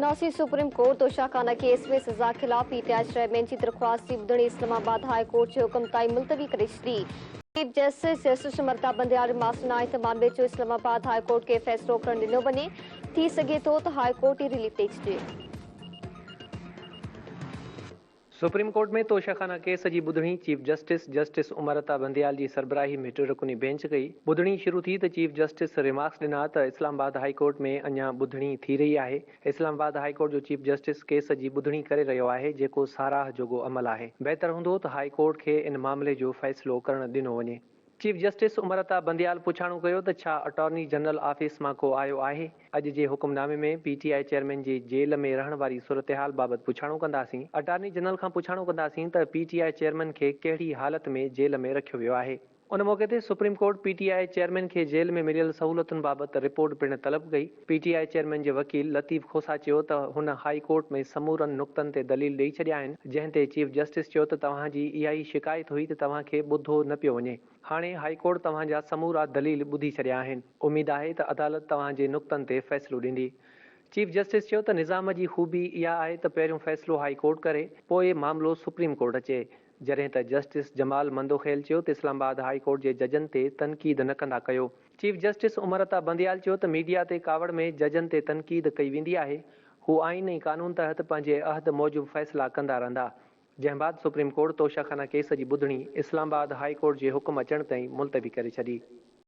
नासी supreme court Toshakhana case में सजा खिलाफ पीटीआई चेयरमैन की दरख्वास्त की ॿुधणी इस्लामाबाद हाई कोर्ट के हुक्म ताईं मुलतवी करे छॾी। चीफ जस्टिस अमृता बंदयाल मासूम आहे त मामले जो इस्लामाबाद हाई कोर्ट के फ़ैसिलो करणु ॾिनो वञे। थी सघे थो त हाई कोर्ट ई रिलीफ ॾेई छॾे। सुप्रीम कोर्ट में तोशाखाना केस जी ॿुधणी चीफ जस्टिस अमृता बंदयाल जी सरबराही में टे रुकनी बेंच कई। ॿुधणी शुरू थी त चीफ जस्टिस रिमार्क्स ॾिना त इस्लामाबाद हाई कोर्ट में अञा ॿुधणी थी रही आहे। इस्लामाबाद हाई कोर्ट जो चीफ जस्टिस केस जी ॿुधणी करे रहियो आहे, जेको साराह जोॻो अमल आहे। बहितर हूंदो त हाई कोर्ट खे इन मामले जो फ़ैसिलो करणु ॾिनो वञे। चीफ जस्टिस अमृता बंदयाल पुछाणो कयो त छा अटॉर्नी जनरल ऑफिस मां को आयो आहे। अॼु जे हुकुमनामे में पीटीआई चेयरमैन जे जेल में रहण वारी सूरतहाल बाबति पुछाणो कंदासीं। अटॉर्नी जनरल खां पुछाणो कंदासीं त पीटीआई चेयरमैन खे कहिड़ी हालत में जेल में रखियो वियो आहे। उन मौके ते सुप्रीम कोर्ट पीटीआई चेयरमैन खे जेल में मिलियल सहूलतुनि बाबति रिपोर्ट पिणु तलब कई। पीटीआई चेयरमैन जे वकील लतीफ़ खोसा चयो त हुन हाई कोर्ट में समूरनि नुक़्तनि ते दलील ॾेई छॾिया आहिनि, जंहिं ते चीफ जस्टिस चयो त तव्हांजी इहा ई शिकायत हुई त तव्हांखे ॿुधो न पियो वञे। हाणे हाई कोर्ट तव्हांजा समूरा दलील ॿुधी छॾिया आहिनि। उमेद आहे त अदालत तव्हांजे नुक़्तनि ते फ़ैसिलो ॾींदी। चीफ जस्टिस चयो त निज़ाम जी ख़ूबी इहा आहे त पहिरियों फ़ैसिलो हाई कोर्ट करे, पोइ मामिलो सुप्रीम कोर्ट अचे। जॾहिं त जस्टिस जमाल मंदोखेल चयो त इस्लामाबाद हाई कोर्ट जे जजनि ते तनक़ीद न कंदा कयो। चीफ जस्टिस अमृता बंदयाल चयो त मीडिया ते कावड़ में जजनि ते तनक़ीद कई वेंदी आहे। हू आइन ऐं कानून तहत पंहिंजे अहद मूजिबि फ़ैसिला कंदा रहंदा। जंहिं बाद सुप्रीम कोर्ट तोशाखाना केस जी ॿुधणी इस्लामाबाद हाई कोर्ट जे हुकुम अचण ताईं मुलतवी करे छॾी।